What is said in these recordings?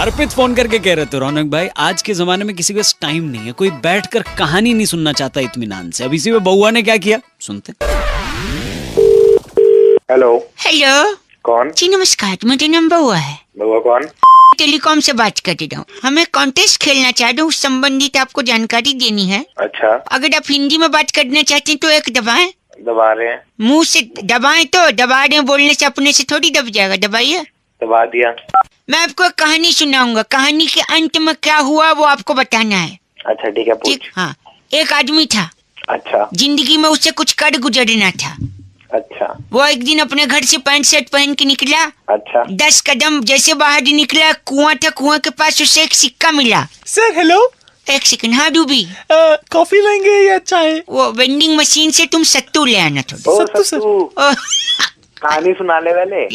अर्पित phone करके कह रहे थे रौनक भाई, आज के जमाने में किसी के पास टाइम नहीं है, कोई बैठकर कहानी नहीं सुनना चाहता इत्मीनान से। अब इसी में बउआ ने क्या किया सुनते। हेलो। हेलो। कौन? जी नमस्कार, मेरा नाम बउआ है। बउआ कौन? टेलीकॉम से बात कर रहा हूँ। हमें कॉन्टेस्ट खेलना चाहते हैं, उस संबंधित आपको जानकारी देनी है। अच्छा। अगर आप हिंदी में बात करना चाहते हैं तो एक दबाएं। दबा रहे हैं। मुंह से दबाएं तो दबा रहे हैं, बोलने से अपने से थोड़ी दब जाएगा। दबाइए। दबा दिया। मैं आपको एक कहानी सुनाऊंगा, कहानी के अंत में क्या हुआ वो आपको बताना है। अच्छा ठीक है, पूछ। ठीक। हाँ, एक आदमी था। अच्छा। जिंदगी में उससे कुछ कर गुजरना था। अच्छा। वो एक दिन अपने घर से पैंट शर्ट पहन के निकला। अच्छा। 10 कदम जैसे बाहर निकला, कुआं था, कुआं के पास उसे एक सिक्का मिला। Sir hello. एक सेकंड। हाँ डूबी, कॉफी लेंगे या चाय? वो वेंडिंग मशीन से तुम सत्तू ले आना थोड़ा। ओ सत्तू सर। ओ, कहानी सुनाने वाले।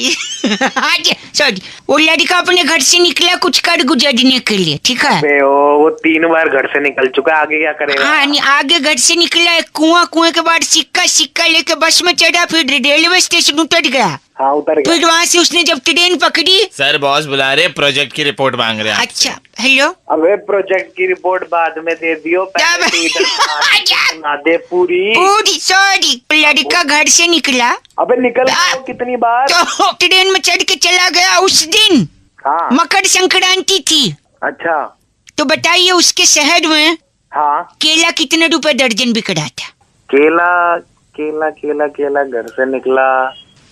सॉरी, वो लड़का अपने घर से निकला कुछ कर गुजरने के लिए, ठीक है। बे वो 3 बार घर से निकल चुका, आगे क्या करेगा? हाँ, आगे घर से निकला, एक कुआं, कुएं के बाद सिक्का लेके बस में चढ़ा, फिर रेलवे स्टेशन उतर गया। हाँ उतर गया। फिर वहाँ से उसने जब ट्रेन पकड़ी। सर बॉस बुला रहे, प्रोजेक्ट की रिपोर्ट मांग रहे हैं। अच्छा हेलो। अबे प्रोजेक्ट की रिपोर्ट बाद में दे दियो, पहले तू इधर सुना दे पूरी। सॉरी, लड़का घर से निकला। अबे निकल गया कितनी बार? तो ट्रेन में चढ़ के चला गया। उस दिन हाँ। मकर संक्रांति थी। अच्छा। तो बताइए उसके शहर में हाँ। केला कितने रुपए दर्जन बिक रहा था? केला केला केला केला घर से निकला,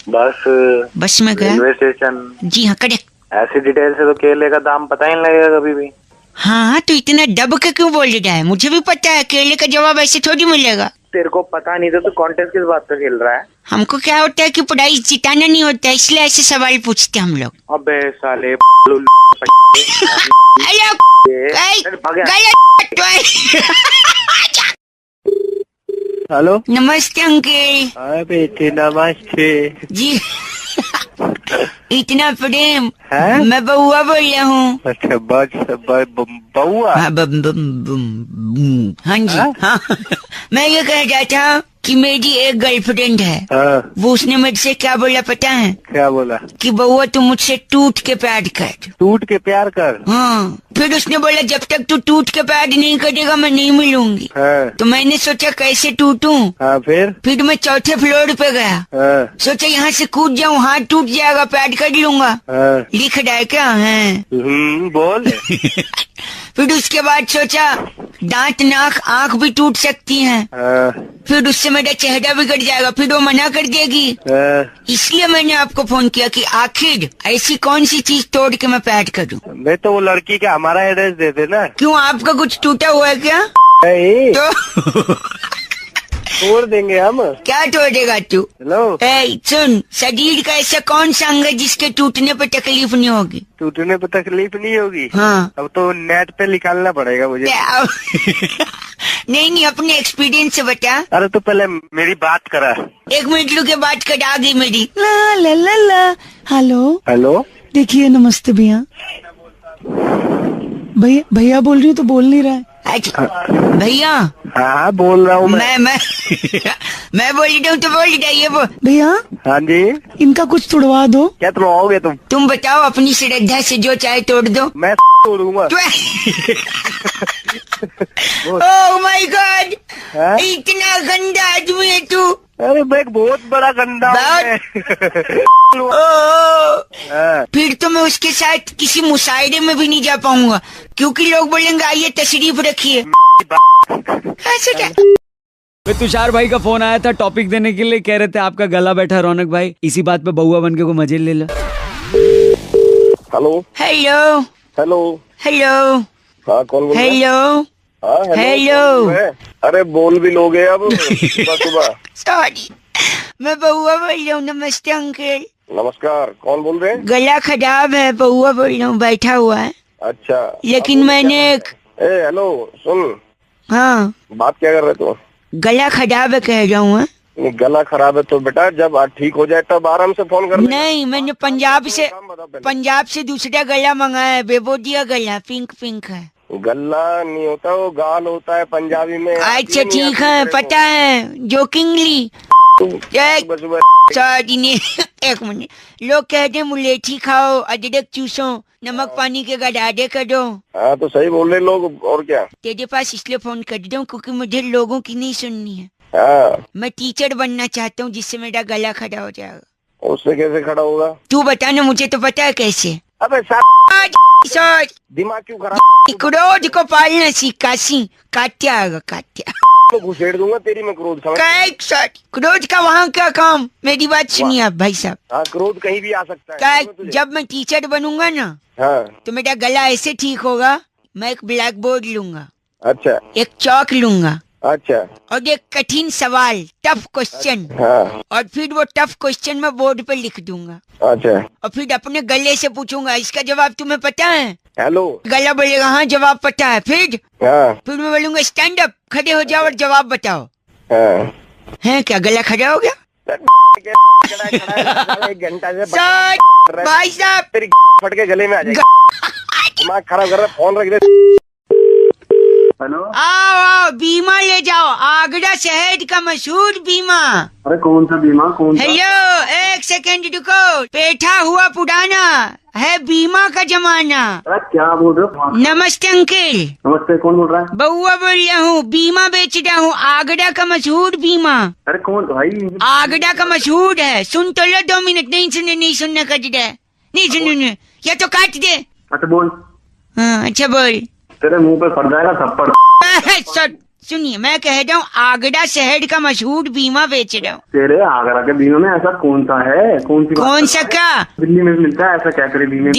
बस में गया, रेलवे स्टेशन। जी हाँ करेक्ट। ऐसी डिटेल से तो केले का दाम पता ही नहीं लगेगा कभी भी। हाँ तो इतना दब के क्यों बोल रहा है? मुझे भी पता है केले का जवाब ऐसे थोड़ी मिलेगा। तेरे को पता नहीं था तो कॉन्टेस्ट किस बात पे खेल रहा है? हमको क्या होता है कि प्राइज जिताना नहीं होता है, इसलिए ऐसे सवाल पूछते हम लोग। अबे साले हेलो। नमस्ते अंकल। हाँ बेटे नमस्ते जी इतना प्रेम है? मैं बउआ बोल रहा हूँ। अच्छा बउआ। हाँ हाँ जी हाँ मैं ये कह रहा था कि मेरी एक गर्लफ्रेंड है। हाँ। वो उसने मेरे से क्या बोला पता है? क्या बोला? कि बउआ तू मुझसे टूट के प्यार कर। टूट के प्यार कर? हाँ। फिर उसने बोला जब तक तू टूट के प्यार नहीं करेगा मैं नहीं मिलूंगी। हाँ। तो मैंने सोचा कैसे टूटूं। हाँ फिर मैं 4थे फ्लोर पे गया। हाँ। सोचा यहाँ से कूद जाऊँ, हाथ टूट जाएगा, प्यार कर लूंगा। हाँ। लिख रहा है क्या है? बोल। फिर उसके बाद सोचा दांत नाक आंख भी टूट सकती हैं। हाँ। फिर उससे मेरा चेहरा बिगड़ जाएगा, फिर वो मना कर देगी। हाँ। इसलिए मैंने आपको फोन किया कि आखिर ऐसी कौन सी चीज तोड़ के मैं प्यार करूं। मैं तो वो लड़की का हमारा एड्रेस दे देना। क्यों, आपका कुछ टूटा हुआ है क्या? तो तोड़ देंगे हम। क्या तोड़ेगा तू? हेलो। सुन, शरीर का ऐसा कौन सा अंग है जिसके टूटने पे तकलीफ नहीं होगी? टूटने पे तकलीफ नहीं होगी? हाँ। अब तो नेट पे निकालना पड़ेगा मुझे। नहीं अपने एक्सपीरियंस से बता। अरे तो पहले मेरी बात करा। 1 मिनट रुके, बात कर आ गई मेरी। ला ला ला ला। हेलो। हेलो। देखिए नमस्ते भैया। भैया बोल रही हूँ तो बोल नहीं रहा है। अच्छा भैया। हाँ बोल रहा हूँ मैं मैं बोल रहा हूँ तो बोल रही है वो। भैया। हाँ जी। इनका कुछ तुड़वा दो। क्या तुड़वाओगे तुम? तुम बताओ, अपनी श्रद्धा से जो चाहे तोड़ दो। मैं तोड़ूंगा। ओह माय गॉड, इतना गंदा आदमी है तू। अरे मैं बहुत बड़ा गंदा हूँ। फिर तो मैं उसके साथ किसी मुशायरे में भी नहीं जा पाऊंगा, क्योंकि लोग बोलेंगे आइए तशरीफ रखिए। ऐसे क्या? तुषार भाई का फोन आया था टॉपिक देने के लिए, कह रहे थे आपका गला बैठा रौनक भाई, इसी बात पे बउआ बन के को मजे ले लो। हेलो। हेलो। हेलो। हेलो। हाँ कौन बोल रहा है? हेलो। हाँ हेलो। अरे बोल भी लोगे अब सुबह? सॉरी, मैं बउआ बोल रहा हूँ। नमस्ते अंकल। नमस्कार, कौन बोल रहे हैं? गला खराब है, बउआ बोल रहा हूँ, बैठा हुआ है। अच्छा। लेकिन मैंने हेलो सुन। हाँ। बात क्या कर रहे तू? गला खराब है कह रहा हूँ। गला खराब है तो बेटा जब ठीक हो जाए तब आराम से फोन कर। नहीं, मैंने पंजाब से दूसरा गला मंगाया है, बेबोदिया गला, पिंक है। गला नहीं होता, वो गाल होता है पंजाबी में। अच्छा ठीक है, पता है, जोकिंगली। सॉरी नहीं, 1 मिनट। लोग कहते हैं मुलेठी खाओ, अदरक चूसो, नमक पानी के गड्ढे कर दो। हाँ तो सही बोल रहे लोग, और क्या। तेरे पास इसलिए फोन कर दूं क्योंकि मुझे लोगों की नहीं सुननी है। हाँ मैं टीचर बनना चाहता हूँ जिससे मेरा गला खड़ा हो जाएगा। उससे कैसे खड़ा होगा? तू बता ना, मुझे तो पता है कैसे। अबे सर दिमाग क्यों खराब? क्रोध को पालना सीखा सी, काट्या आएगा काट्या। मैं घुसेड़ दूंगा तेरी में क्रोध, समझ? सर क्रोध का वहाँ क्या काम? मेरी बात सुनिए आप भाई साहब। हाँ क्रोध कहीं भी आ सकता है। क्या जब मैं टीचर बनूंगा ना हाँ तो मेरा गला ऐसे ठीक होगा। मैं एक ब्लैक बोर्ड लूंगा, अच्छा एक चौक लूंगा अच्छा और एक कठिन सवाल, टफ क्वेश्चन, हाँ और फिर वो टफ क्वेश्चन मैं बोर्ड पे लिख दूंगा अच्छा। और फिर अपने गले से पूछूंगा इसका जवाब तुम्हें पता है? हेलो। गला बोलेगा हाँ जवाब पता है। हाँ फिर मैं बोलूंगा स्टैंड अप, खड़े हो जाओ और जवाब बताओ। हाँ है क्या गला खड़ा हो गया? एक घंटा से सर भाई साहब तेरी फट के गले में आ जाएगी। दिमाग खराब कर रहा है, फोन रख दे। हेलो। आओ आओ बीमा ले जाओ, आगरा शहर का मशहूर बीमा। अरे कौन सा बीमा? कौन सा? हेलो एक सेकंड रुको, बैठा हुआ पुराना है बीमा का जमाना। अरे क्या बोल रहे हो? नमस्ते अंकल। नमस्ते, कौन बोल रहा है? बउआ बोल रहा हूँ, बीमा बेच रहा हूँ, आगरा का मशहूर बीमा। अरे कौन भाई? आगरा का मशहूर है, सुन तो लो 2 मिनट। नहीं सुनने का जिद है, नहीं सुनने या तो काट दे। अच्छा बोल। हाँ अच्छा बोल। तेरे मुंह पे पड़ जाएगा थप्पड़। सुनिए मैं कह रहा हूँ आगरा शहर का मशहूर बीमा बेच रहा हूँ। तेरे आगरा के बीमे में ऐसा कौन सा है? कौन सी? कौन सा क्या? दिल्ली में भी मिलता है ऐसा क्या? तेरे बीमे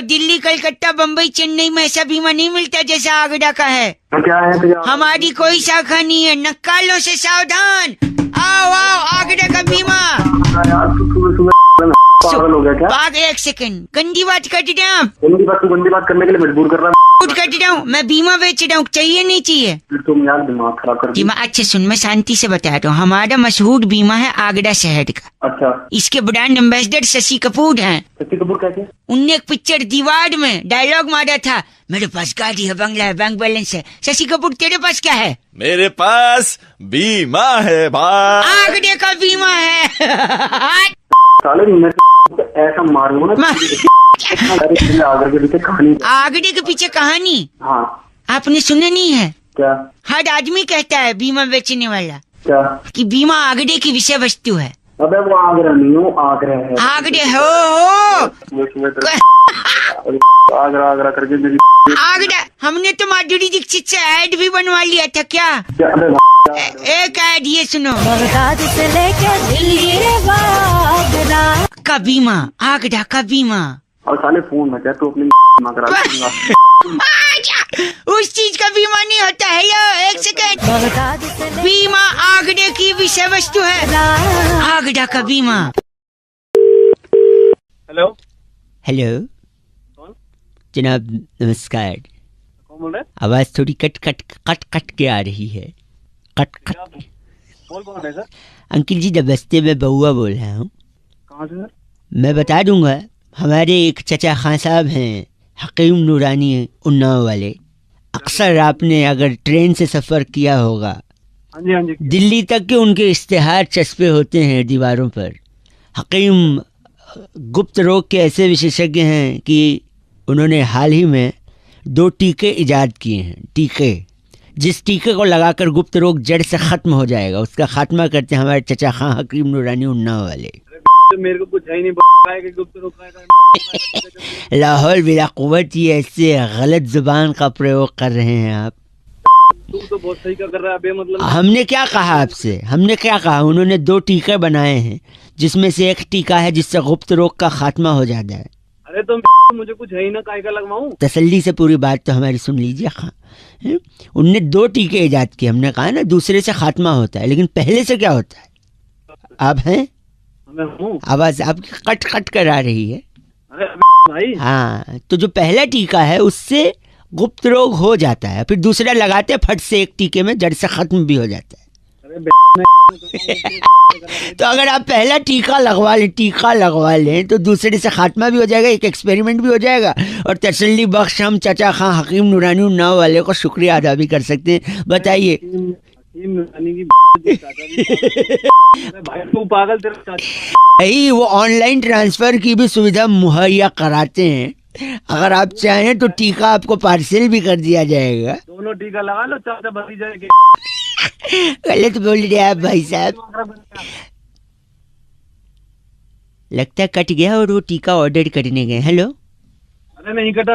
दिल्ली कलकत्ता बम्बई चेन्नई में ऐसा बीमा नहीं मिलता जैसा आगरा का है। तो क्या है? तो हमारी कोई शाखा नहीं है, नक्कालों से सावधान। आओ आओ आगरा का बीमा। यार तू सुबह सुबह पागल हो गया क्या? एक सेकंड, गंदी बात कर रहे हैं आप। गंदी बात? तू गंदी बात करने के लिए मजबूर कर रहा है। कर रहा हूँ मैं, बीमा बेच रहा हूँ, चाहिए नहीं चाहिए? तुम यार दिमाग खराब कर दिया। बीमा अच्छा सुन, मैं शांति से बता रहा हूँ, हमारा मशहूर बीमा है आगरा शहर का। अच्छा। इसके ब्रांड एम्बेसडर शशि कपूर हैं। शशि कपूर कैसे? उनने एक पिक्चर दीवार में डायलॉग मारा था, मेरे पास गाड़ी है, बंगला है, बैंक बैलेंस है। शशि कपूर तेरे पास क्या है? मेरे पास बीमा है भाई। आगरे का बीमा है। साले मैं ऐसा मारूंगा ना। आगरे के पीछे कहानी। आगरे के पीछे कहानी? हाँ। आपने सुना नहीं है? क्या? हर आदमी कहता है बीमा बेचने वाला क्या? कि बीमा आगरे की विषय वस्तु है। अबे वो आगरा नहीं हो, आगरा है। आगरे हो आगरा आगरा करके मेरी आगरा। हमने तो माधुरी दीक्षित से ऐड भी बनवा लिया था क्या? एक ऐड ये सुनो, बगदाद से लेके दिल्ली आगरा का बीमा, आगरा का बीमा। और साले फोन बचा तो अपनी उस चीज का बीमा नहीं होता। हेलो एक सेकंड, बगदाद से बीमा आगरे की विषय वस्तु है, आगरा का बीमा। हेलो हेलो जनाब नमस्कार। कौन बोल रहे हैं? आवाज थोड़ी कट के आ रही है, कट। बोल कौन है सर? अंकिल जी नमस्ते, मैं बउआ बोल रहा हूँ। कहाँ से सर? मैं बता दूंगा, हमारे एक चचा खान साहब हैं, हकीम नूरानी उन्नाव वाले। अक्सर आपने अगर ट्रेन से सफ़र किया होगा, हाँ जी हाँ जी। दिल्ली तक के उनके इश्तेहार चस्पे होते हैं दीवारों पर। हकीम गुप्त रोग के ऐसे विशेषज्ञ हैं कि उन्होंने हाल ही में 2 टीके इजाद किए हैं। टीके, जिस टीके को लगाकर गुप्त रोग जड़ से ख़त्म हो जाएगा, उसका खात्मा करते हैं हमारे चचा खां हकीम नूरानी उन्नाव वाले। मेरे को कुछ है ही नहीं कि गुप्त रोग का लाहौल बिला कुव्वत, ये ऐसे गलत जुबान का प्रयोग कर रहे हैं आप। तू तो बहुत सही कर रहा है अबे, मतलब हमने क्या कहा आपसे? हमने क्या कहा? उन्होंने 2 टीके बनाए हैं, जिसमें से एक टीका है जिससे गुप्त रोग का खात्मा हो जाता है। अरे तो मुझे कुछ है ही ना, काय का लगवाऊं? तसल्ली से पूरी बात तो हमारी सुन लीजिए खां। उनने 2 टीके इजाद किए। हमने कहा ना दूसरे से खात्मा होता है, लेकिन पहले से क्या होता है? आप हैं? मैं हूँ। आवाज आपकी कट कर आ रही है। अरे भाई हाँ, तो जो पहला टीका है उससे गुप्त रोग हो जाता है, फिर दूसरा लगाते फट से एक टीके में जड़ से खत्म भी हो जाता है। तो अगर आप पहला टीका लगवा लें तो दूसरे से खात्मा भी हो जाएगा, एक एक्सपेरिमेंट भी हो जाएगा, और तसल्ली बख्श हम चचा खां हकीम नूरानी उन्नाव वाले को शुक्रिया अदा भी कर सकते हैं। बताइए। भाई तू पागल, तेरा यही वो ऑनलाइन ट्रांसफर की भी सुविधा मुहैया कराते हैं। अगर आप चाहें तो टीका आपको पार्सल भी कर दिया जाएगा। दोनों टीका लगा लो, चाचा भरी जाएगी। गलत बोल रहे आप भाई साहब। लगता है कट गया और वो टीका ऑर्डर करने गए। हेलो, अरे नहीं कटा।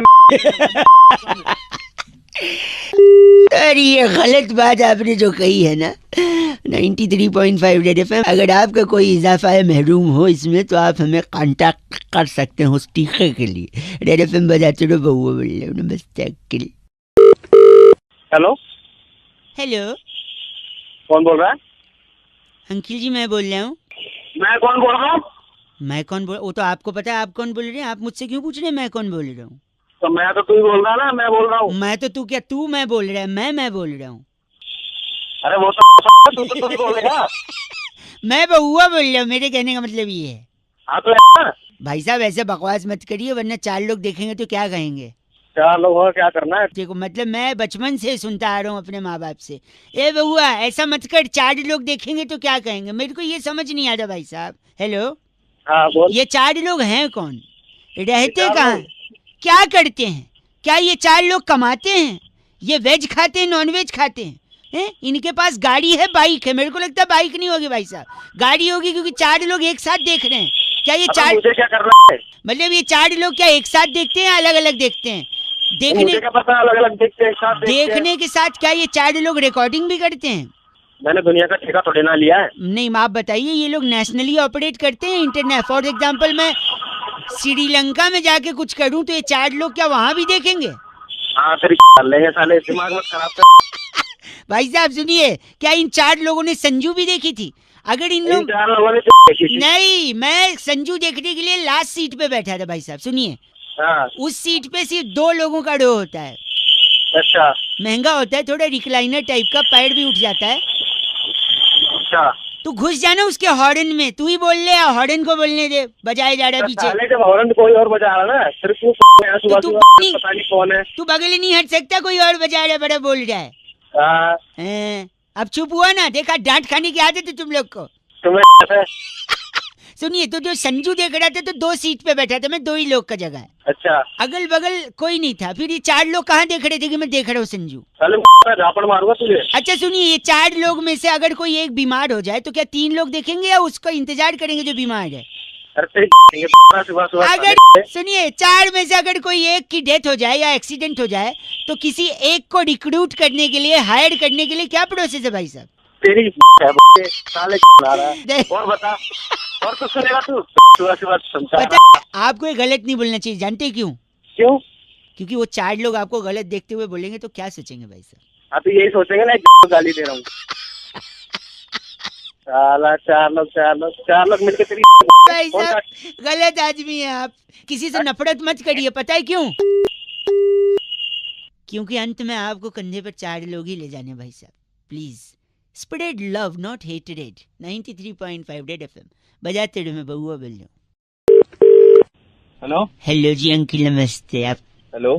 अरे ये गलत बात आपने जो कही है ना। 93.5 रेड एफएम, अगर आपका कोई इजाफा है महरूम हो इसमें तो आप हमें कांटेक्ट कर सकते हैं उस टीके के लिए। रेड एफएम बजाते रहो, बउआ बोल रहे हो। नमस्ते अंकिल। हेलो, हेलो कौन बोल रहा है? अंकिल जी, मैं बोल रहा हूँ। मैं कौन बोल रहा हूँ? मैं कौन बोल, वो तो आपको पता है आप कौन बोल रहे हैं। आप मुझसे क्यों पूछ रहे हैं मैं कौन बोल रहा हूँ? तो मैं तो तू ही बोल रहा है ना, मैं बोल रहा हूँ। मैं तो तू क्या, तू मैं बोल रहा है, मैं बोल रहा हूँ। अरे वो तो तू ही बोलेगा। मैं बउआ बोल रहा हूँ, मेरे कहने का मतलब ये है। हाँ तो यार, भाई साहब ऐसे बकवास मत करिए वरना 4 लोग देखेंगे तो क्या कहेंगे। 4 लोग हो, क्या करना है? देखो मतलब मैं बचपन से सुनता आ रहा हूँ अपने माँ बाप से, ए बउआ ऐसा मत कर, 4 लोग देखेंगे तो क्या कहेंगे। मेरे को ये समझ नहीं आता भाई साहब। हेलो, हाँ बोल। ये 4 लोग हैं कौन, रहते 4 कहाँ, लोग? क्या करते हैं? क्या ये 4 लोग कमाते हैं? ये वेज खाते हैं, नॉन वेज खाते हैं? इनके पास गाड़ी है, बाइक है? मेरे को लगता है बाइक नहीं होगी भाई साहब, गाड़ी होगी, क्योंकि 4 लोग एक साथ देख रहे हैं। क्या ये 4 मुझे क्या करना है? मतलब ये 4 लोग क्या एक साथ देखते हैं, अलग अलग देखते हैं? मुझे क्या पता, अलग अलग देखते हैं, एक साथ देखते हैं। देखने के साथ क्या ये 4 लोग रिकॉर्डिंग भी करते हैं? मैंने दुनिया का ठेका थोड़ी ना लिया है। नहीं, आप बताइए, ये लोग नेशनली ऑपरेट करते हैं इंटरनेट। फॉर एग्जांपल मैं श्रीलंका में जाके कुछ करूं तो ये 4 लोग क्या वहां भी देखेंगे? हाँ तेरी लेंगे साले, दिमाग मत खराब कर। भाई साहब सुनिए, क्या इन 4 लोगों ने संजू भी देखी थी? अगर इन लोग 4 लोगों ने देखी थी। नहीं, मैं संजू देखने के लिए लास्ट सीट पे बैठा था भाई साहब। सुनिए, हाँ, उस सीट पे सिर्फ 2 लोगों का रो होता है। अच्छा महंगा होता है, थोड़ा रिक्लाइनर टाइप का, पैर भी उठ जाता है। अच्छा। तू घुस जाना उसके हॉर्न में, तू ही बोल ले, हॉर्न को बोलने दे, बजाए जा रहा है पीछे। साले जब हॉर्न कोई और बजा रहा ना, सिर्फ तू सुबह तू सुबह पता नहीं कौन है। तू बगल ही नहीं हट सकता, कोई और बजा रहा है, बड़ा बोल रहा है। हाँ, अब चुप हुआ ना, देखा डांट खाने की आदत है तुम लोग को। तुम्हें सुनिए, तो जो संजू देख रहा था तो 2 सीट पे बैठा था मैं, 2 ही लोग का जगह है, अच्छा। अगल बगल कोई नहीं था। फिर ये 4 लोग कहाँ देख रहे थे कि मैं देख रहा हूँ संजू? साले मैं झापड़ मारूंगा तुझे। अच्छा सुनिए, ये 4 लोग में से अगर कोई एक बीमार हो जाए तो क्या 3 लोग देखेंगे या उसको इंतजार करेंगे जो बीमार है? अरे तेरी सुबह सुबह अगर सुनिए, 4 में से अगर कोई एक की डेथ हो जाए या एक्सीडेंट हो जाए तो किसी एक को रिक्रूट करने के लिए, हायर करने के लिए क्या प्रोसेस है भाई साहब? तेरी साले ला रहा है। और बता, और कुछ सुनेगा तू? सुबह सुबह समझा। पता है, आपको ये गलत नहीं बोलना चाहिए, जानते क्यों? क्यों? क्योंकि वो 4 लोग आपको गलत देखते हुए बोलेंगे तो क्या सोचेंगे भाई साहब? हाँ तो यही सोचेंगे ना, एक गाली दे रहा हूँ। साला 4 लोग मिलके तेरी भाई साहब गलत आदमी है आप, किसी से नफरत मत करिए। पता है क्यों? क्योंकि अंत में आपको कंधे पर 4 लोग ही ले जाने भाई साहब। Please spread love not hatred. 93.5 red FM बजाते रहो, मैं बउआ बोल रहा हूँ। हेलो हेलो जी अंकिल, नमस्ते। आप हेलो,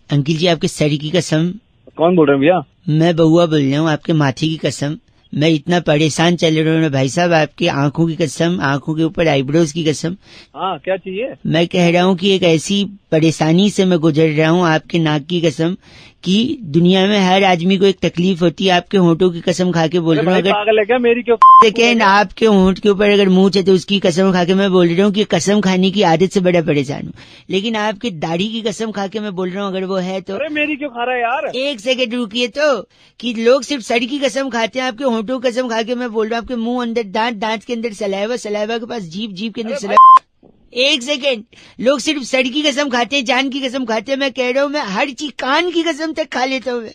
अंकिल जी, आपके सर की कसम, कौन बोल रहे हैं भैया? मैं बउआ बोल रहा हूँ। आपके माथे की कसम, मैं इतना परेशान चल रहा हूँ भाई साहब, आपकी आंखों की कसम, आंखों के ऊपर आईब्रोज की कसम। हाँ क्या चाहिए? मैं कह रहा हूँ कि एक ऐसी परेशानी से मैं गुजर रहा हूँ, आपके नाक की कसम, कि दुनिया में हर आदमी को एक तकलीफ होती है। आपके होंठों की कसम खा के बोल रहा हूँ, अगर पागल है क्या? मेरी क्यों? सेकेंड आपके होंठ के ऊपर अगर मूंछ है तो उसकी कसम खा के मैं बोल रहा हूँ कि कसम खाने की आदत से बड़ा परेशान हूँ। लेकिन आपके दाढ़ी की कसम खा के मैं बोल रहा हूँ, अगर वो है तो। अरे मेरी क्यों खा रहा है यार? 1 सेकंड रुकिए तो, कि लोग सिर्फ सर की कसम खाते हैं, आपके होंठों की कसम खा के मैं बोल रहा हूँ, आपके मुंह अंदर दांत, दांत के अंदर सलाइवा, सलाइवा के पास जीभ, जीभ के अंदर सलाइवा। 1 सेकंड, लोग सिर्फ सर की कसम खाते हैं, जान की कसम खाते हैं। मैं कह रहा हूँ, मैं हर चीज, कान की कसम तक खा लेता हूँ मैं।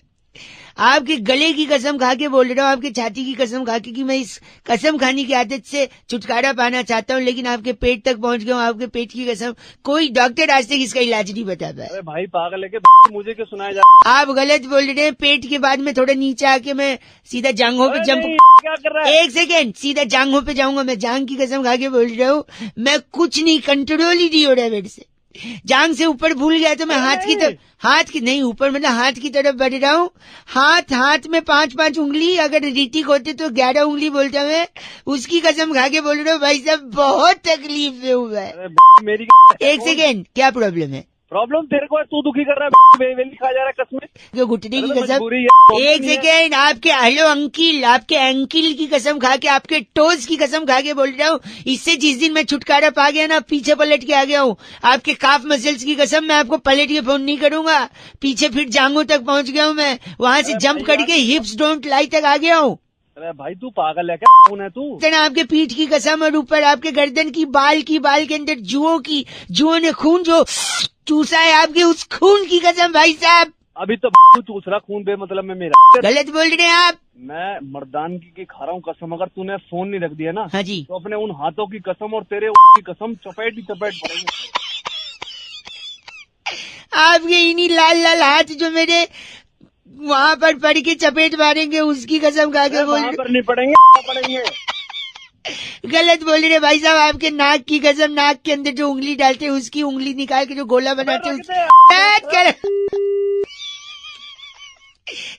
आपके गले की कसम खा के बोल रहा हूँ, आपके छाती की कसम खा के, कि मैं इस कसम खाने की आदत से छुटकारा पाना चाहता हूँ, लेकिन आपके पेट तक पहुंच गया हूँ। आपके पेट की कसम, कोई डॉक्टर आज तक इसका इलाज नहीं बता पाया। अरे भाई पागल है क्या? मुझे क्यों सुनाया जा? आप गलत बोल रहे हैं। पेट के बाद में थोड़ा नीचे आके मैं सीधा जांघों पे जंप, क्या कर रहा है? 1 सेकेंड, सीधा जांघों पे जाऊंगा मैं। जांघ की कसम खा के बोल रहा हूँ, मैं कुछ नहीं, कंट्रोल ही नहीं हो रहा है मेरे से। जांघ से ऊपर भूल गया तो मैं हाथ की तरफ, हाथ की नहीं ऊपर, मतलब हाथ की तरफ बढ़ रहा हूँ। हाथ में 5-5 उंगली, अगर रीतिक होते तो 11 उंगली बोलता मैं, उसकी कसम खा के बोल रहा हूँ भाई साहब, बहुत तकलीफ में हूँ मैं। मेरी 1 सेकेंड, क्या प्रॉब्लम है? प्रॉब्लम तेरे को है, तू दुखी कर रहा है, वेली खा जा रहा है कसमें। जो घुटने की कसम, मजबूरी है। एक सेकेंड, आपके हेलो अंकिल, आपके एंकिल की कसम खा के, आपके टोज की कसम खा के बोल रहा हूँ, इससे जिस दिन मैं छुटकारा पा गया ना, पीछे पलट के आ गया हूँ। आपके काफ मसल्स की कसम, मैं आपको पलट के फोन नहीं करूंगा। पीछे फिर जांघों तक पहुंच गया हूँ मैं, वहाँ से जंप करके हिप्स डोंट लाई तक आ गया हूँ। अरे भाई तू पागल है क्या? कौन है तू? इतना आपके पीठ की कसम, और ऊपर आपके गर्दन की बाल के अंदर जुओं ने खून जो चूसा है, आपके उस खून की कसम भाई साहब। अभी तो तू चूस रहा खून बे मतलब में मेरा। गलत बोल रहे हैं आप। मैं मर्दानगी की खा रहा हूँ कसम, अगर तूने फोन नहीं रख दिया ना हाँ जी, तो अपने उन हाथों की कसम और तेरे की कसम चपेट ही चपेट पड़ेंगे। आपके इन्हीं लाल लाल हाथ जो मेरे वहाँ पर पड़ के चपेट मारेंगे, उसकी कसम खा के बोल वहाँ पर नहीं पड़ेंगे। गलत बोल रहे भाई साहब। आपके नाक की कसम, नाक के अंदर जो उंगली डालते हैं उसकी उंगली निकाल के जो गोला बनाते हैं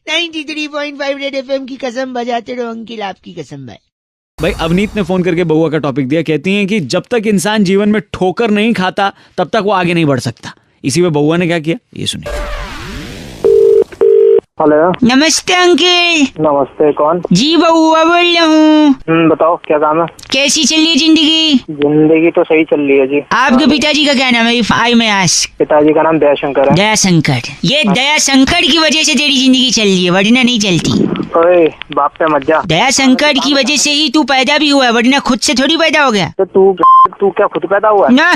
93.5 रेड एफएम की कसम बजाते रहो अंकिल, आपकी कसम भाई। भाई अवनीत ने फोन करके बउआ का टॉपिक दिया, कहती हैं कि जब तक इंसान जीवन में ठोकर नहीं खाता तब तक वो आगे नहीं बढ़ सकता। इसी में बउआ ने क्या किया, ये सुनिए। हेलो, नमस्ते अंकिल। नमस्ते, कौन? जी बउआ बोल रहा हूँ। बताओ क्या काम है? कैसी चल रही है जिंदगी? जिंदगी तो सही चल रही है जी। आपके पिताजी का क्या नाम है? आई में आस्क। पिताजी का नाम दयाशंकर है। दयाशंकर। ये दयाशंकर की वजह से तेरी जिंदगी चल रही है, वरना नहीं चलती। ओए बाप पे मत जा। दयाशंकर की वजह से ही तू पैदा भी हुआ है, वरना खुद से थोड़ी पैदा हो गया। तो तू क्या खुद पैदा हुआ है? ना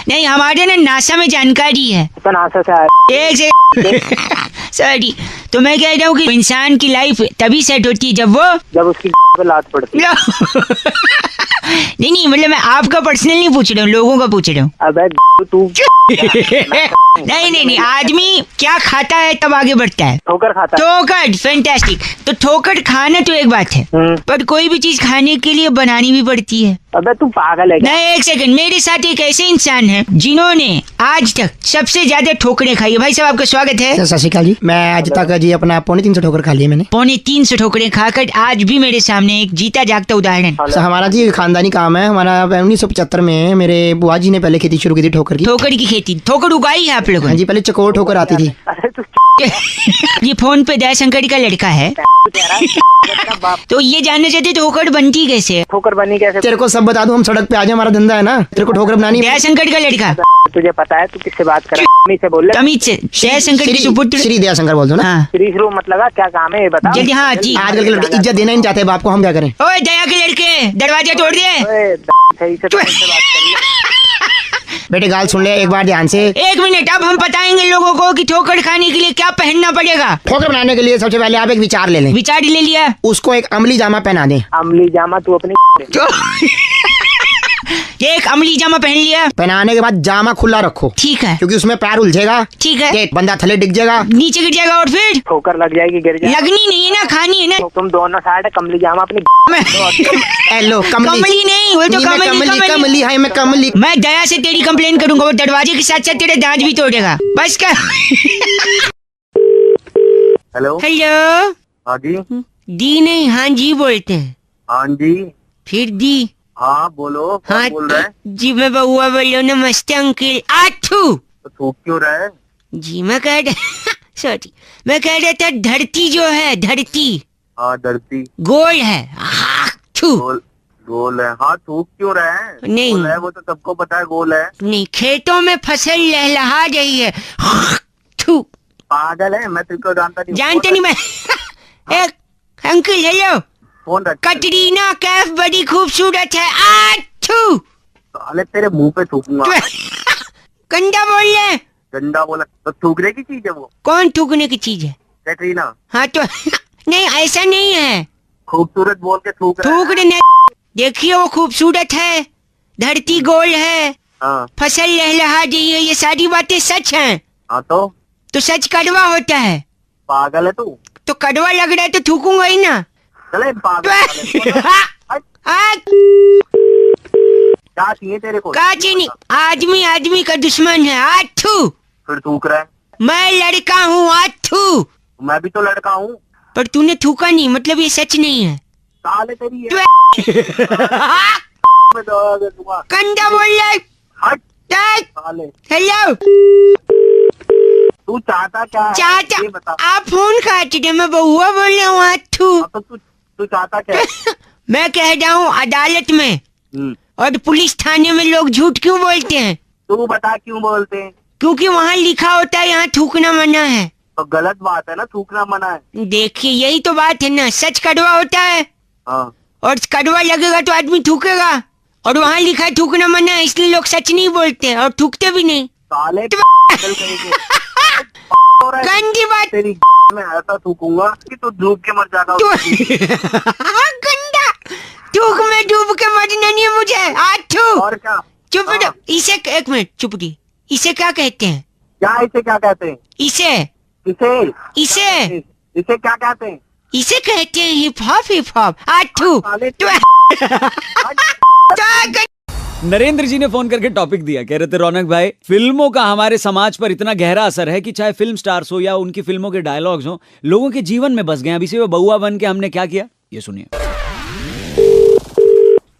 नहीं, हमारे ना नासा में जानकारी है। तो नासा से आया। एक से सॉरी, तो मैं कह रहा हूँ कि इंसान की लाइफ तभी सेट होती है जब उसकी पे लात पड़ती है। नहीं मतलब मैं आपका पर्सनल नहीं पूछ रहा हूँ, लोगों का पूछ रहा हूँ। अबे तू नहीं, आदमी क्या खाता है तब आगे बढ़ता है। ठोकर खाता है। ठोकर, फैंटास्टिक। तो ठोकर खाना तो एक बात है, पर कोई भी चीज खाने के लिए बनानी भी पड़ती है। अबे तू पागल है क्या? नहीं, एक सेकंड, मेरे साथ एक ऐसे इंसान है जिन्होंने आज तक सबसे ज्यादा ठोकरें खाई है। भाई साहब आपका स्वागत है। सत श्री अकाल जी। मैं आज तक जी अपना 350 ठोकर खा लिए मैंने। 350 ठोकरें खाकर आज भी मेरे सामने एक जीता जागता उदाहरण। हमारा जी खानदानी काम है। हमारा 1975 में मेरे बुआ जी ने पहले खेती शुरू की थी ठोकर की। ठोकर की खेती, ठोकर उगाई है आप लोगों हाँ ने? जी, पहले चकोर ठोकर आती थी। अरे तू ये फोन पे दयाशंकर का लड़का है, तो ये जानना चाहते ठोकर बनती कैसे है? ठोकर बनी कैसे? तेरे को सब बता दूं, हम सड़क पे आ जाए, हमारा धंधा है ना। तेरे को ठोकर बनानी है। दयाशंकर का लड़का, तुझे पता है? तू किससे बात कर रहा है? से बोल तमीज से। दयाशंकर के सुपुत्र श्री दयाशंकर बोल दो ना। हाँ श्री शुरू मत लगा, क्या काम है ये बता। जल्दी। हाँ जी। आजकल के लड़के इज्जत देना ही नहीं चाहते बाप को, हम क्या करें? ओए दया के लड़के, दरवाजा तोड़ दे। सही से बात कर ले। बेटे गाल सुन ले एक बार ध्यान से। 1 मिनट, अब हम बताएंगे लोगों को कि ठोकर खाने के लिए क्या पहनना पड़ेगा। ठोकर बनाने के लिए सबसे पहले आप एक विचार ले लें। विचार ले लिया। उसको एक अमली जामा पहना दें। अमली जामा तू अपनी एक अमली जामा पहन लिया, पहनाने के बाद जामा खुला रखो, ठीक है, क्योंकि उसमें पैर उलझेगा, ठीक है, बंदा थले डिग जाएगा, नीचे गिर जाएगा और फिर ठोकर लग जाएगी, गिर जाएगी। लगनी नहीं है ना, खानी है ना। तो तुम दोनों साइड कमली जामा अपनी हेलो कमली नहीं, वो तो कमली है, मैं कमली। मैं दया से तेरी कंप्लेन करूंगा, वो दरवाजे के साथ साथ तेरे दांत भी तोड़ेगा। बस कर। Hello hello. हाँ जी। दी नहीं, हाँ जी बोलते हैं। हाँ जी। फिर दी। हाँ बोलो, हाँ बोल रहा है? जी मैं बउआ बोल रहा हूँ। नमस्ते अंकिल। आठू तो थूक क्यों रहा है? जी मैं कह रहा सॉरी, मैं कह रहा था धरती जो है, धरती हाँ धरती गोल है। आठू गोल है। हाँ थूक क्यों रहा है? नहीं। गोल है, वो तो सबको पता है गोल है। नहीं, खेतों में फसल लहलहा रही है। थू। पागल है, मैं तुमको जानता नहीं। जानते नहीं मैं। एक अंकल हेलो, फोन रख। कटरीना कैफ बड़ी खूबसूरत है। आठू साले तेरे मुंह पे थूकूंगा। गंदा बोल रहे। गंदा बोला तो थूकने की चीज है वो। कौन थूकने की चीज है? कैटरीना। हाँ तो नहीं, ऐसा नहीं है। खूबसूरत बोल के थूक रहा है। थूक नहीं, देखिए वो खूबसूरत है, धरती गोल है, हाँ फसल लहलहा रही है, ये सारी बातें सच हैं। हाँ तो सच कड़वा होता है। पागल है तू। तो कड़वा लग रहा है तो थूकूंगा ही ना। चले पागल। क्या चाहिए तेरे को? काची नहीं, आदमी आदमी का दुश्मन है। आठू फिर थूक रहा है। मैं लड़का हूँ। आठू मैं भी तो लड़का हूँ। पर तूने थूका नहीं, मतलब ये सच नहीं है। साले तेरी है। मैं दवा दे दूंगा। कंधा बोल रहा है। हट साले हेलो तू चाहता क्या है? चाचा ये बता। आप फोन काट दे, मैं बउआ बोल रहा हूँ। आथू हाँ, तो तू चाहता क्या है? मैं कह रहा हूँ अदालत में हम्म, और पुलिस थाने में लोग झूठ क्यों बोलते हैं? तू बता क्यों बोलते हैं? क्योंकि वहाँ लिखा होता है यहाँ थूकना मना है। तो गलत बात है ना, थूकना मना है। देखिए यही तो बात है ना, सच कड़वा होता है हाँ और कड़वा लगेगा तो आदमी थूकेगा, और वहाँ लिखा है थूकना मना है, इसलिए लोग सच नहीं बोलते और थूकते भी नहीं। साले पागल कहीं हो रहा है। गंदी बात। तेरी में ऐसा थूकूंगा कि तू डूब के मर जाएगा। गंदा थूक में डूब के मरना नहीं है मुझे। आठू और क्या? चुप हाँ। रहो। इसे एक मिनट चुप रही, इसे क्या कहते हैं? क्या इसे क्या कहते हैं? इसे इसे इसे क्या कहते हैं? इसे कहते हैं हिप हॉप। आठू साले नरेंद्र जी ने फोन करके टॉपिक दिया, कह रहे थे रौनक भाई, फिल्मों का हमारे समाज पर इतना गहरा असर है कि चाहे फिल्म स्टार्स हो या उनकी फिल्मों के डायलॉग्स हो, लोगों के जीवन में बस गए। अब इसी में बउआ बन के हमने क्या किया, ये सुनिए।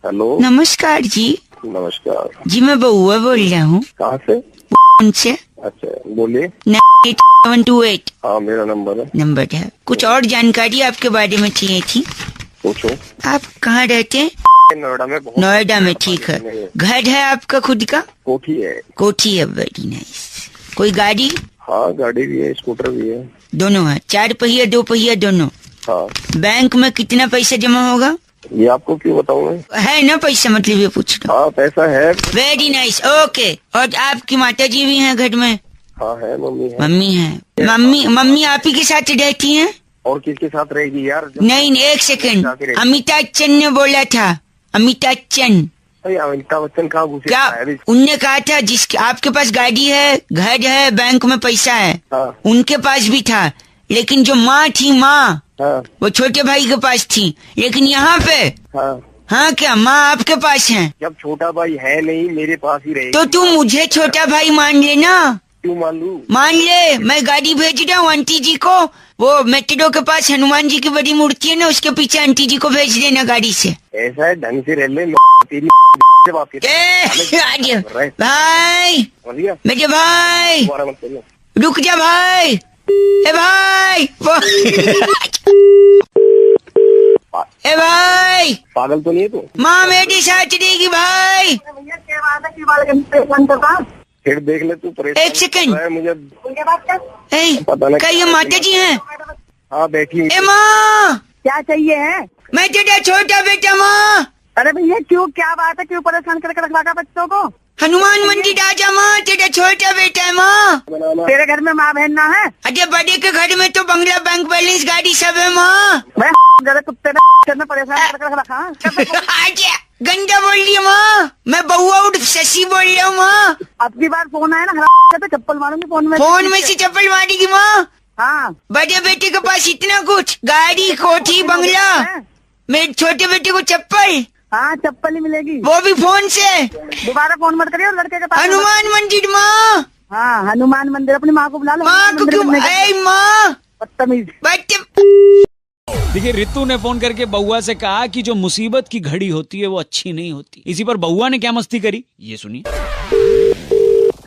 हेलो नमस्कार जी। नमस्कार जी मैं बउआ बोल रहा हूँ कहाँ से? उनसे। अच्छा बोलिए। 728 हाँ मेरा नंबर है। नंबर है। कुछ और जानकारी आपके बारे में चाहिए थी। पूछो। आप कहाँ रहते हैं? नोएडा में। नोएडा में। ठीक है। घर है आपका खुद का? कोठी है। कोठी है, वेरी नाइस। कोई गाड़ी? हाँ गाड़ी भी है, स्कूटर भी है। दोनों है? 4 पहिया 2 पहिया दोनों? हाँ। बैंक में कितना पैसा जमा होगा? ये आपको क्यों बताऊँ मैं? है ना पैसा, मतलब ये पूछ रहा हूँ। हाँ पैसा है। Very nice, okay. और आपकी माता जी भी हैं घर में? हाँ है, मम्मी है। मम्मी है। मम्मी आप ही के साथ रहती हैं? और किसके साथ रहेगी यार? नहीं, एक सेकंड। अमिताभ बच्चन ने बोला था, अमिताभ बच्चन। अमिताभ बच्चन कहाँ घुसे? क्या उनने कहा था जिसके आपके पास गाड़ी है, घर है, बैंक में पैसा है, हाँ। उनके पास भी था, लेकिन जो माँ थी, माँ हाँ वो छोटे भाई के पास थी, लेकिन यहाँ पे हाँ। हाँ क्या माँ आपके पास है? जब छोटा भाई है नहीं, मेरे पास ही रहेगी। तो तू मुझे छोटा भाई मान लेना। क्यों मान लूं? मान ले, मैं गाड़ी भेज रहा हूँ आंटी जी को, वो मेट्रो के पास हनुमान जी की बड़ी मूर्ति है ना, उसके पीछे आंटी जी को भेज देना गाड़ी से। ऐसा है, ढंग से रह ले। तेरी से बात कर। भाई समझिए? मेरे भाई दोबारा मत करिए। रुक जा भाई। ए भाई ए भाई पागल तो नहीं है तू? माँ मेरे साथ रहेगी भाई। फिर देख ले तू, परेशान एक सेकंड। कर रहा है मुझे। पता नहीं क्या ये माता जी हैं? हाँ बैठी हुई। ए माँ क्या चाहिए है? मैं तेरा छोटा बेटा माँ। अरे भैया क्यों, क्या बात है, क्यों परेशान करके रखा है बच्चों को? हनुमान मंदिर राजा माँ, तेरा छोटा बेटा है माँ। तेरे घर में माँ बहन ना है? अरे बड़े के घर में तो बंगला, बैंक बैलेंस, गाड़ी सब है माँ। मैं जरा कुत्ते ने परेशान करके रखा है। आजा गंदा बोल रही है माँ, मैं बउआ उठ शशि बोल रहा हूँ माँ। अब की बार फोन आया ना तो चप्पल मारूंगी फोन में। फोन में से चप्पल मारेगी माँ? हाँ। बड़े बेटे के पास इतना कुछ, गाड़ी, कोठी, बंगला, मेरे छोटे बेटे को चप्पल? हाँ चप्पल ही मिलेगी, वो भी फोन से। दोबारा फोन मत करिए लड़के के पास। हनुमान मंदिर माँ। हाँ हनुमान मंदिर, अपनी माँ को बुला लो। माँ को क्यों? ऐ माँ बदतमीज। देखिए रितु ने फोन करके बउआ से कहा कि जो मुसीबत की घड़ी होती है वो अच्छी नहीं होती। इसी पर बउआ ने क्या मस्ती करी, ये सुनिए।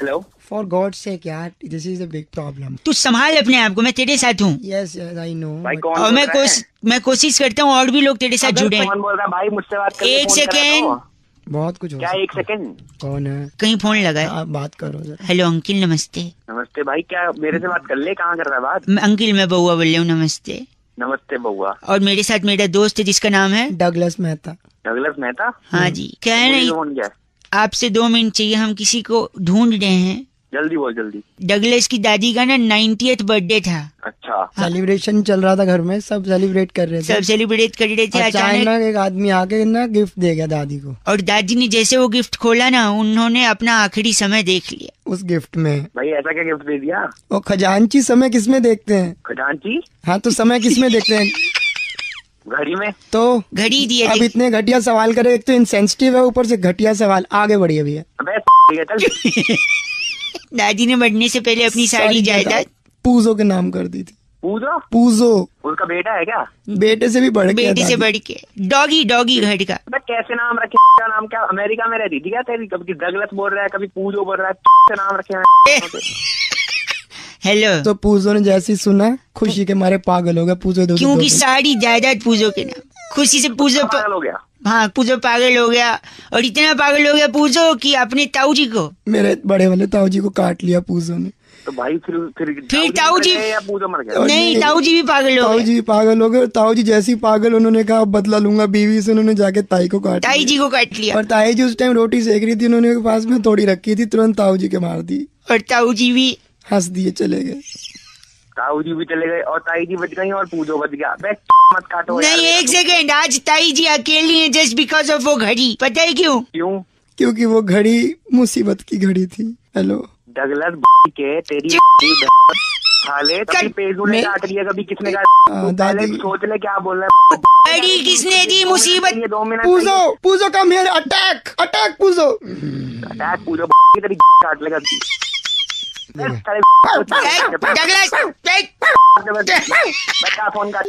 हेलो। फॉर गॉड सेक यार, this is a big problem. तू संभाल अपने आप को, मैं तेरे साथ हूँ। Yes I know. भाई कौन और बोल रहा है? मैं कोशिश करता हूँ और भी लोग तेरे साथ जुड़े। कौन बोल रहा है भाई? मुझसे बात करके एक फोन कर रहा सेकेंड। था। बहुत कुछ हो क्या सकता एक है। सेकंड? कौन है? कहीं फोन लगा है। आप बात करो जरा। हेलो अंकिल नमस्ते। नमस्ते भाई, क्या मेरे से बात कर ले? कहाँ कर रहा है बात? अंकिल मैं बउआ बोल रहा हूँ, नमस्ते। नमस्ते बउआ। और मेरे साथ मेरा दोस्त है जिसका नाम है डगलस मेहता। डगलस मेहता? हाँ जी। क्या है बोलिए, ना, फोन क्या है? आपसे 2 मिनट चाहिए, हम किसी को ढूंढ रहे हैं। जल्दी बोल जल्दी। डगलस की दादी का ना 90th बर्थडे था। अच्छा। सेलिब्रेशन चल रहा था घर में, सब सेलिब्रेट कर रहे थे। सब सेलिब्रेट कर रहे थे। अचानक अचानक एक आदमी आके ना गिफ्ट दे गया दादी को। और दादी ने जैसे वो गिफ्ट खोला ना, उन्होंने अपना आखिरी समय देख लिया उस गिफ्ट में। भाई ऐसा क्या गिफ्ट दे दिया? वो खजांची समय किसमें देखते हैं? खजांची? हाँ तो समय किसमें देखते हैं? घड़ी में। तो घड़ी दिए अब थे। इतने घटिया सवाल करे, एक तो इनसेंसिटिव है, ऊपर से घटिया सवाल। आगे बढ़िए भैया। अबे ठीक है चल। दादी ने बढ़ने से पहले अपनी सारी जायदाद पूजो के नाम कर दी थी। पूजो पूजो। उसका बेटा है क्या? बेटे से भी बढ़ के बेटे से बढ़ के डॉगी घर का। अबे कैसे नाम रखे? क्या नाम? क्या अमेरिका में रहती थी क्या तेरी? कभी डगलस बोल रहा है, कभी पूजो बोल रहा है, कैसे नाम रखे हैं? हेलो। तो पूजो ने जैसे ही सुना खुशी के मारे पागल हो गया। पूजो दो क्योंकि सारी जायदाद पूजो के नाम, खुशी से पूजो पागल हो गया। हाँ, पूजो पागल हो गया, और इतना पागल हो गया पूजो कि अपने ताऊ जी को, मेरे बड़े वाले ताऊ जी को काट लिया पूजो ने। तो भाई फिर ताऊ जी या पूजो मर गया? नहीं, ताऊ जी भी पागल हो ताऊ गए। जी पागल हो गए। ताऊ जी जैसे ही पागल, उन्होंने कहा अब बदला लूंगा बीवी से। उन्होंने जाके ताई को काट ताई लिया। जी को काट लिया, और ताई जी उस टाइम रोटी सेक रही थी, उन्होंने पास में थोड़ी रखी थी, तुरंत ताऊ जी के मार दी। और ताऊ जी भी हंस दिए चले गए। ताऊ जी भी चले गए और ताई जी बच गई और पूजो बच गया। बे मत काटो यार। नहीं, एक सेकेंड, आज ताई जी अकेली है जस्ट बिकॉज ऑफ वो घड़ी। पता है क्यों? क्यों? क्योंकि वो घड़ी मुसीबत की घड़ी थी। हेलो डगलस के तेरी साले कभी पेजू ने काट लिया, कभी किसने हाँ, काट। पहले दादी। सोच ले क्या बोल रहा है। घड़ी किसने दी? मुसीबत। ये 2 minute Pujo Pujo come here, attack attack Pujo. Attack Pujo की तेरी काट लेगा। डगलस, बच्चा फोन का।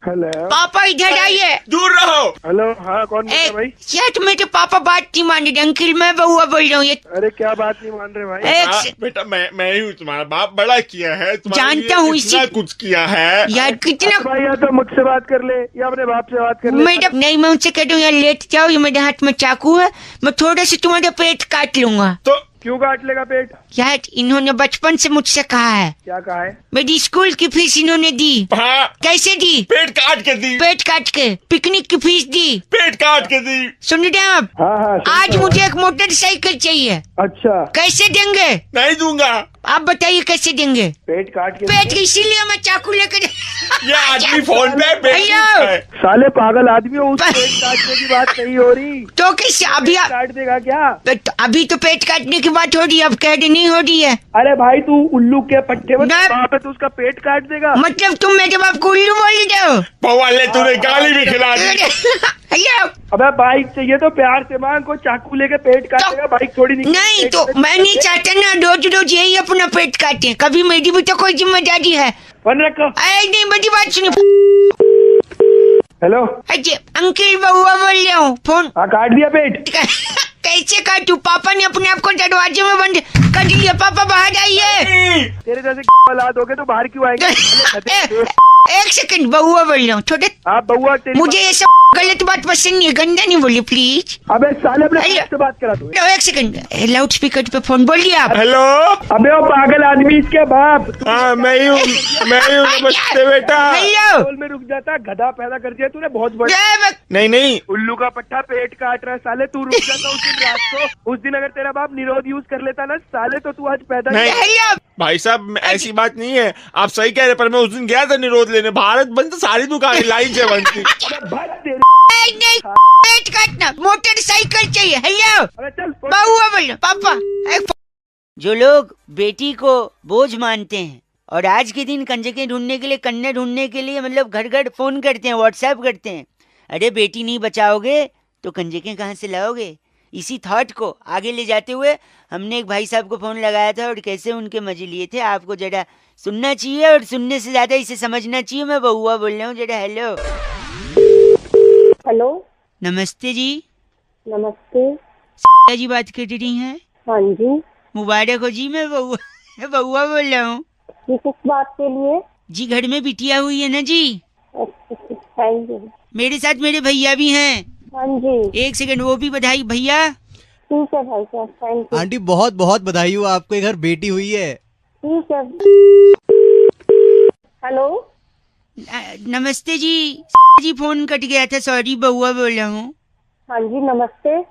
हेलो पापा इधर आइए। दूर रहो। हेलो, हाँ कौन बोल रहा है भाई? यार तुम्हें तो पापा बात नहीं मान रहे। अंकल मैं बउआ बोल रहा हूँ। ये अरे क्या बात नहीं मान रहे भाई? एक हाँ, बेटा मैं ही हूँ, तुम्हारा बाप बड़ा किया है, तुम्हारे जानता लिए हूँ, इतना इसी- कुछ किया है। यार कितना भाई या तो मुझसे बात कर ले या अपने बाप से बात कर ले। मैडम, नहीं मैं उनसे कह दूँ यार लेट जाओ, ये मेरे हाथ में चाकू है, मैं थोड़ा सा तुम्हारा पेट काट लूंगा। तो क्यों काट लेगा पेट? यार इन्होंने बचपन से मुझसे कहा है, क्या कहा है? मेरी स्कूल की फीस इन्होंने दी। हाँ, कैसे दी? पेट काट के दी, पेट काट के। पिकनिक की फीस दी। पेट काट के दी। सुन रहे हैं आप? हाँ हाँ सुन आज रहा हूँ। मुझे एक मोटरसाइकिल चाहिए। अच्छा, कैसे देंगे? नहीं दूंगा। आप बताइए कैसे देंगे? पेट काट के पेट इसीलिए मैं चाकू लेकर ये आदमी फोन पे पेट हेलो। है। साले पागल आदमी हो, उस पेट काटने की बात नहीं हो रही। तो कैसे अभी काट देगा क्या? अभी तो पेट काटने की बात हो रही है, अब कह रही नहीं हो रही है। अरे भाई तू उल्लू के पट्टे में ना। वहाँ पे तू उसका पेट काट देगा। मतलब तुम मेरे बाप को उल्लू बोल रहे हो? भगवान तूने गाली भी खिला दी। हेलो। अबे बाइक चाहिए तो प्यार से मांग, को चाकू लेके पेट काटेगा, बाइक थोड़ी नहीं तो मैं नहीं चाहता ना रोज रोज यही अपना पेट काटे। कभी मेरी भी तो कोई जिम्मेदारी है। फोन रखो। अरे नहीं, बड़ी बात सुनिए। हेलो, अजय अंकल बउआ बोल रहा हूँ। फोन हाँ काट दिया पेट? कैसे काटू? पापा ने अपने आप को दरवाजे में बंद कर लिया। पापा बाहर आइए। तेरे जैसे औलाद हो गए तो बाहर क्यों आएंगे? एक सेकंड, बउआ बोल रहा हूँ। छोटे आप बउआ तेरी मुझे ये सब गलत बात पसंद नहीं है, गंदा नहीं बोलिए प्लीज। अबे साले अपने अरे। बाप से बात करा तू। एक सेकंड, लाउड स्पीकर पे फोन बोलिए आप। हेलो। अबे वो पागल आदमी, इसके बाप। हाँ मैं ही हूँ नमस्ते बेटा। हेलो। स्कूल में रुक जाता, गधा पैदा कर दिया तूने बहुत बड़ा। नहीं उल्लू का पट्टा पेट काट रहा है साले, तू रुक जाता उस दिन रात को। उस दिन अगर तेरा बाप निरोध यूज कर लेता ना साले, तो तू आज पैदा नहीं। हेलो। भाई साहब ऐसी बात नहीं है, आप सही कह रहे, पर मैं उस दिन गया था निरोध लेने, भारत बंद तो सारी दुकानें लाइन से बंद थी। भाग तेरी। नहीं, पेट काटना, मोटरसाइकिल चाहिए। हेलो अबे चल बउआ बोलो। पापा जो लोग बेटी को बोझ मानते हैं और आज के दिन कंजकें ढूंढने के लिए, कन्या ढूंढने के लिए मतलब घर घर फोन करते हैं, व्हाट्सएप करते हैं। अरे बेटी नहीं बचाओगे तो कंजकें कहाँ से लाओगे? इसी थॉट को आगे ले जाते हुए हमने एक भाई साहब को फोन लगाया था और कैसे उनके मजे लिए थे आपको जरा सुनना चाहिए, और सुनने से ज्यादा इसे समझना चाहिए। मैं बउआ बोल रहा हूँ जरा। हेलो। हेलो, नमस्ते जी। नमस्ते। जी बात कर रही हैं? हाँ जी, मुबारक हो जी। मैं बउआ बोल रहा हूँ ये किस बात के लिए? जी। घर में बिटिया हुई है ना जी। Thank you. मेरे साथ मेरे भैया भी हैं। हाँ जी, एक सेकंड, वो भी बधाई भैया। ठीक है भाई साहब, थैंक यू। आंटी बहुत बहुत बधाई हो, आपके घर बेटी हुई है। ठीक है। हेलो, नमस्ते जी। जी फोन कट गया था, सॉरी। बउआ बोल रहा हूँ। हाँ जी नमस्ते।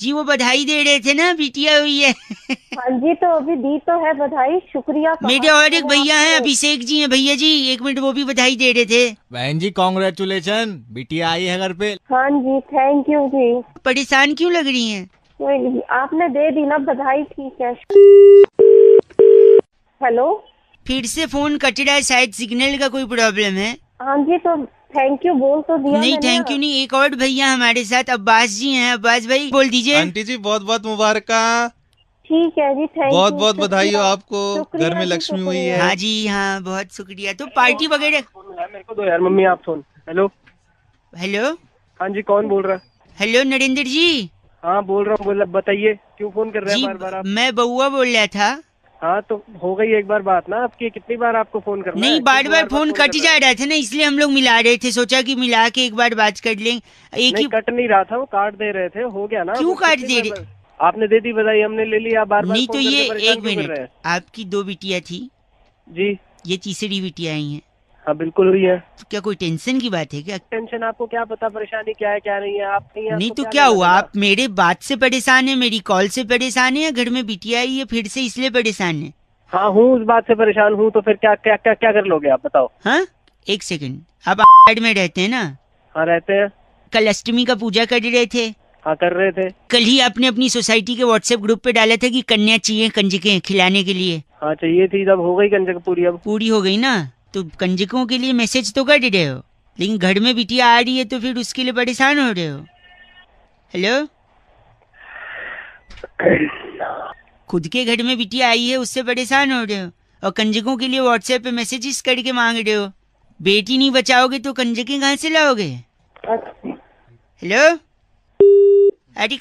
जी वो बधाई दे रहे थे ना, बिटिया हुई है। हाँ जी, तो अभी दी तो है बधाई, शुक्रिया। मेरे और एक भैया हैं, अभिषेक जी हैं। भैया जी एक मिनट, वो भी बधाई दे रहे थे। बहन जी कॉन्ग्रेचुलेशन, बिटिया आई है घर पे। हाँ जी, थैंक यू जी। परेशान क्यों लग रही हैं? कोई नहीं, आपने दे दी ना बधाई, ठीक है। हेलो, फिर से फोन कट रहा है, शायद सिग्नल का कोई प्रॉब्लम है। हाँ जी, तो थैंक यू बोल तो दिया नहीं मैंने। थैंक यू नहीं, एक और भैया हमारे साथ, अब्बास जी हैं। अब्बास भाई बोल दीजिए। आंटी जी बहुत बहुत मुबारक। ठीक है जी, थैंक बहुत यू, बहुत बधाई हो आपको, शुक्रिया घर में जी, लक्ष्मी हुई शुक्रिया। है। हाँ जी हाँ, बहुत शुक्रिया। तो पार्टी वगैरह। मेरे को दो यार, मम्मी आप फोन। हेलो हेलो हाँ जी, कौन बोल रहा है? हेलो नरेंद्र जी। हाँ बोल रहा हूँ, बोला बताइए, क्यों फोन कर रहे हैं जी बार बार आप? मैं बउआ बोल रहा था। हाँ तो हो गई एक बार बात ना आपकी, कितनी बार आपको फोन करना है? नहीं, बार क्यों बार फोन कर कट रहे जा हैं? रहा था ना, इसलिए हम लोग मिला रहे थे। सोचा कि मिला के एक बार बात कर लें। एक नहीं ही कट नहीं रहा था, वो काट दे रहे थे, हो गया ना। क्यों अब काट कितनी दे बार- रहे? आपने दे दी बधाई, हमने ले लिया, बार बार नहीं तो फोन ये करके परेशान एक क्यों कर रहे मिनट, हैं? आपकी 2 बिटिया थी, जी ये तीसरी बिटिया आई है, हाँ बिल्कुल हुई है। तो क्या कोई टेंशन की बात है क्या? टेंशन आपको क्या पता, परेशानी क्या है क्या नहीं है, आप नहीं है, नहीं आपको तो क्या लेना हुआ, देना? आप मेरे बात से परेशान है, मेरी कॉल से परेशान है, या घर में बिटिया आई है फिर से इसलिए परेशान है? हाँ हूँ, उस बात से परेशान हूँ, तो फिर क्या क्या क्या क्या कर लोगे आप बताओ? हाँ, एक सेकंड, आप साइड में रहते हैं ना? हाँ रहते हैं। कल अष्टमी का पूजा कर रहे थे। हाँ कर रहे थे। कल ही आपने अपनी सोसाइटी के व्हाट्सएप ग्रुप पे डाला था कि कन्या चाहिए कंजकें खिलाने के लिए। हाँ चाहिए थी, जब हो गई कंजक पूरी। अब पूरी हो गई ना, तो कंजकों के लिए मैसेज तो कर रहे हो, लेकिन घर में बिटिया आ रही है तो फिर उसके लिए परेशान हो रहे हो। हेलो, खुद के घर में बिटिया आई है उससे परेशान हो रहे हो, और कंजकों के लिए व्हाट्सएप पे मैसेजेस करके मांग रहे हो। बेटी नहीं बचाओगे तो कंजकें कहाँ से लाओगे? हेलो, अरे